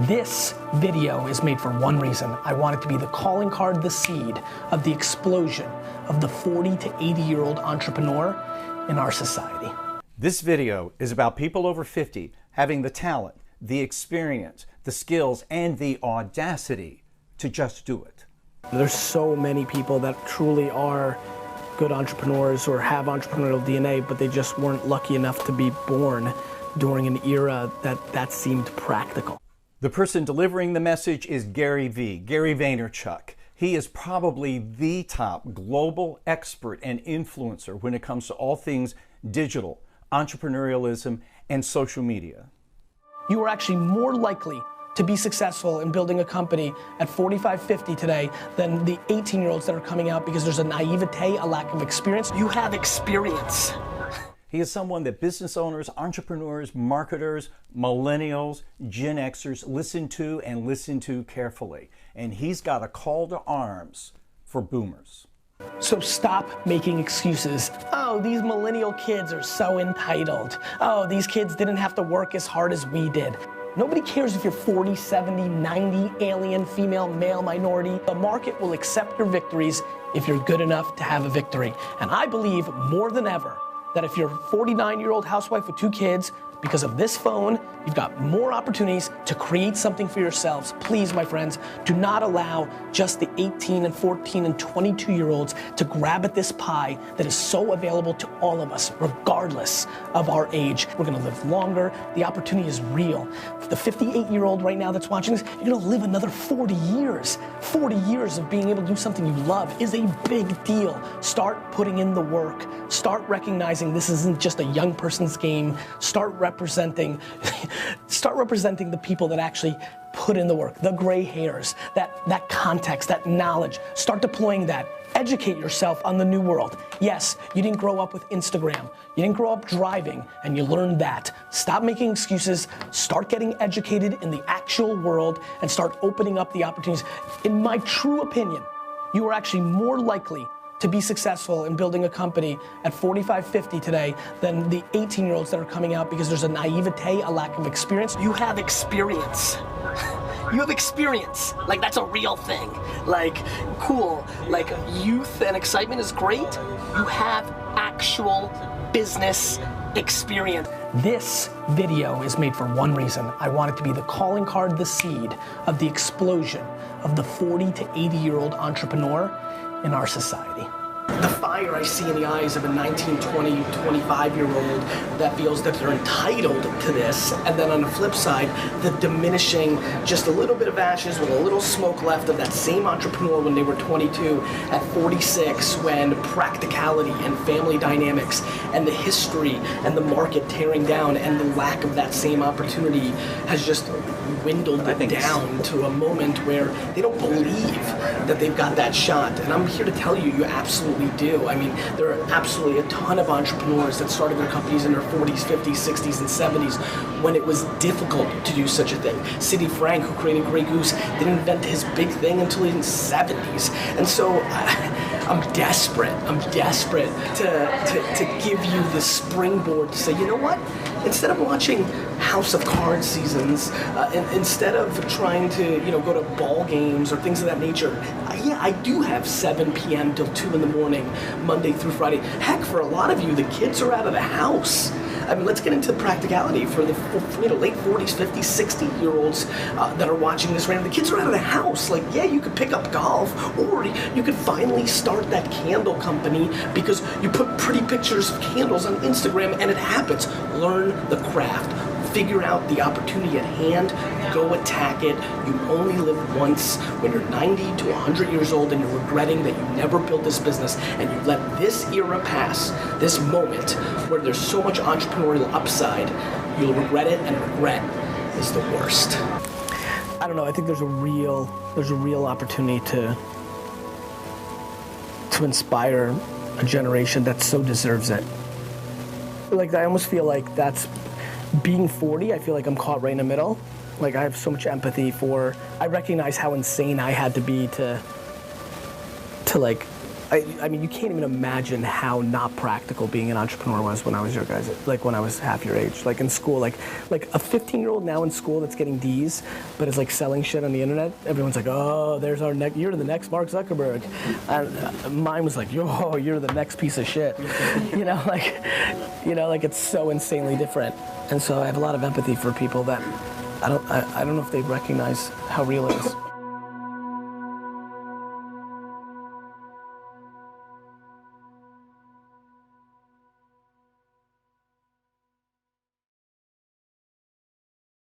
This video is made for one reason. I want it to be the calling card, the seed of the explosion of the 40 to 80-year-old entrepreneur in our society. This video is about people over 50 having the talent, the experience, the skills, and the audacity to just do it. There's so many people that truly are good entrepreneurs or have entrepreneurial DNA, but they just weren't lucky enough to be born during an era that seemed practical. The person delivering the message is Gary Vaynerchuk. He is probably the top global expert and influencer when it comes to all things digital, entrepreneurialism, and social media. You are actually more likely to be successful in building a company at 45, 50 today than the 18-year-olds that are coming out because there's a naivete, a lack of experience. You have experience. He is someone that business owners, entrepreneurs, marketers, millennials, Gen Xers listen to and listen to carefully. And he's got a call to arms for boomers. So stop making excuses. Oh, these millennial kids are so entitled. Oh, these kids didn't have to work as hard as we did. Nobody cares if you're 40, 70, 90, alien, female, male, minority. The market will accept your victories if you're good enough to have a victory. And I believe more than ever that if you're a 49-year-old housewife with 2 kids, because of this phone, you've got more opportunities to create something for yourselves. Please, my friends, do not allow just the 18 and 14 and 22-year-olds to grab at this pie that is so available to all of us, regardless of our age. We're gonna live longer. The opportunity is real. For the 58-year-old right now that's watching this, you're gonna live another 40 years. 40 years of being able to do something you love is a big deal. Start putting in the work. Start recognizing this isn't just a young person's game. Start representing the people that actually put in the work, the gray hairs, that context, that knowledge. Start deploying that. Educate yourself on the new world. Yes, you didn't grow up with Instagram. You didn't grow up driving, and you learned that. Stop making excuses. Start getting educated in the actual world and start opening up the opportunities. In my true opinion, you are actually more likely to be successful in building a company at 45, 50 today than the 18-year-olds that are coming out because there's a naivete, a lack of experience. You have experience. You have experience. Like, that's a real thing. Like, cool. Like, youth and excitement is great. You have actual business experience. This video is made for one reason. I want it to be the calling card, the seed of the explosion of the 40 to 80-year-old entrepreneur in our society. The fire I see in the eyes of a 19, 20, 25-year-old that feels that they're entitled to this, and then on the flip side, the diminishing, just a little bit of ashes with a little smoke left of that same entrepreneur when they were 22, at 46, when practicality and family dynamics and the history and the market tearing down and the lack of that same opportunity has just dwindled it down to a moment where they don't believe that they've got that shot. And I'm here to tell you, you absolutely do. I mean, there are absolutely a ton of entrepreneurs that started their companies in their 40s, 50s, 60s, and 70s when it was difficult to do such a thing. Sidney Frank, who created Grey Goose, didn't invent his big thing until in the 70s. And so I'm desperate to give you the springboard to say, you know what? Instead of watching House of Cards seasons, instead of trying to go to ball games or things of that nature, yeah, I do have 7 p.m. till 2 in the morning, Monday through Friday. Heck, for a lot of you, the kids are out of the house. I mean, let's get into the practicality for the late 40s, 50s, 60-year-olds that are watching this right now. The kids are out of the house. Like, yeah, you could pick up golf, or you could finally start that candle company because you put pretty pictures of candles on Instagram and it happens. Learn the craft. Figure out the opportunity at hand, go attack it. You only live once. When you're 90 to 100 years old and you're regretting that you never built this business and you let this era pass, this moment where there's so much entrepreneurial upside, you'll regret it, and regret is the worst. I don't know, I think there's a real opportunity to inspire a generation that so deserves it. Like, I almost feel like that's being 40, I feel like I'm caught right in the middle. Like, I have so much empathy for, I recognize how insane I had to be to like I mean, you can't even imagine how not practical being an entrepreneur was when I was your guys, like when I was half your age. Like in school, like a 15-year-old now in school that's getting D's, but is like selling shit on the internet. Everyone's like, oh, there's our next, you're the next Mark Zuckerberg. And mine was like, yo, you're the next piece of shit. Like it's so insanely different. And so I have a lot of empathy for people that I don't know if they recognize how real it is.